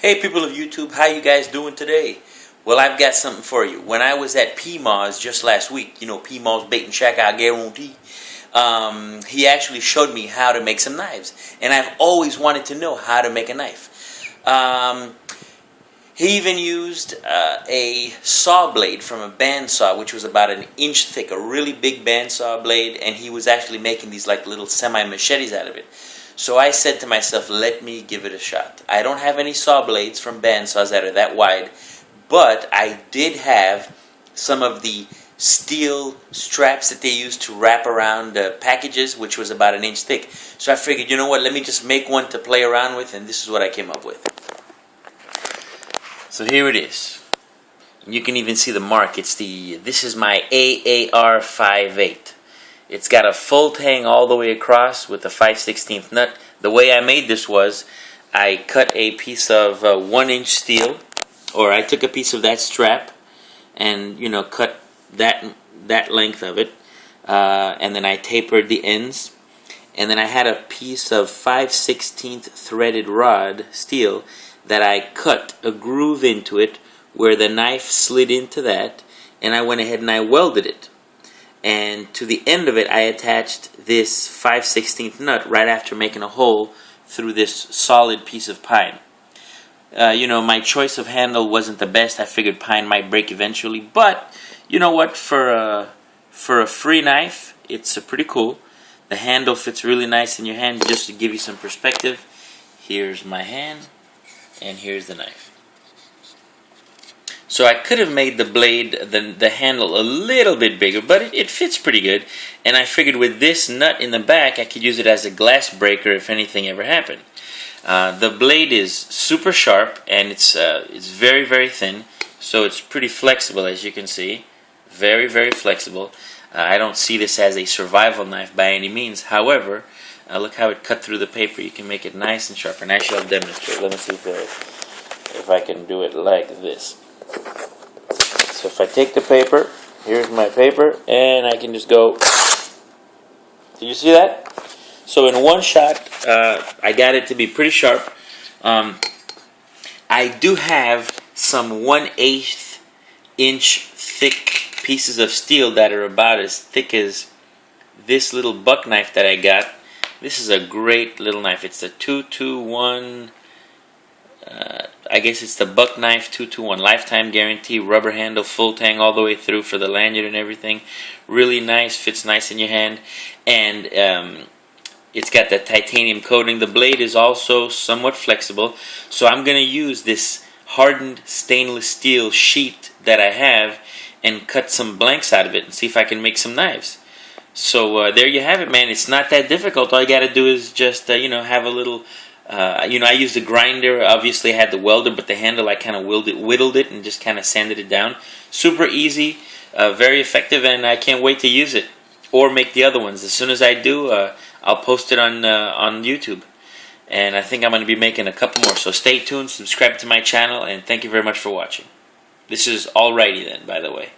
Hey people of YouTube, how you guys doing today? Well, I've got something for you. When I was at PMA's just last week, you know, PMA's Bait and Shack, I guarantee, he actually showed me how to make some knives. And I've always wanted to know how to make a knife. He even used a saw blade from a bandsaw, which was about an inch thick, a really big bandsaw blade, and he was actually making these like little semi-machetes out of it. So I said to myself, let me give it a shot. I don't have any saw blades from bandsaws that are that wide, but I did have some of the steel straps that they use to wrap around packages, which was about an inch thick. So I figured, you know what, let me just make one to play around with, and this is what I came up with. So here it is. You can even see the mark. This is my AAR58. It's got a full tang all the way across with a 5/16 nut. The way I made this was I cut a piece of 1-inch steel, or I took a piece of that strap and, you know, cut that length of it, and then I tapered the ends, and then I had a piece of 5/16 threaded rod steel that I cut a groove into it where the knife slid into that, and I went ahead and I welded it. And to the end of it, I attached this 5/16 nut right after making a hole through this solid piece of pine. You know, my choice of handle wasn't the best. I figured pine might break eventually, but you know what? For a free knife, it's pretty cool. The handle fits really nice in your hand. Just to give you some perspective, here's my hand, and here's the knife. So I could have made the blade, the handle a little bit bigger, but it fits pretty good. And I figured with this nut in the back, I could use it as a glass breaker if anything ever happened. The blade is super sharp, and it's very, very thin, so it's pretty flexible, as you can see. Very, very flexible. I don't see this as a survival knife by any means. However, look how it cut through the paper. You can make it nice and sharp, and actually I'll demonstrate. Let me see if I can do it like this. So if I take the paper, here's my paper, and I can just go. Did you see that? So in one shot, I got it to be pretty sharp. I do have some 1/8 inch thick pieces of steel that are about as thick as this little buck knife that I got. This is a great little knife. It's the 221. I guess it's the Buck Knife 221 lifetime guarantee, rubber handle, full tang all the way through for the lanyard and everything. Really nice, fits nice in your hand, and it's got that titanium coating. The blade is also somewhat flexible, so I'm going to use this hardened stainless steel sheet that I have and cut some blanks out of it and see if I can make some knives. So there you have it, man. It's not that difficult. All you got to do is just you know, have a little. You know, I used a grinder. Obviously, I had the welder, but the handle I kind of whittled it and just kind of sanded it down. Super easy, very effective, and I can't wait to use it or make the other ones. As soon as I do, I'll post it on YouTube, and I think I'm going to be making a couple more. So stay tuned, subscribe to my channel, and thank you very much for watching. This is Alrighty then, by the way.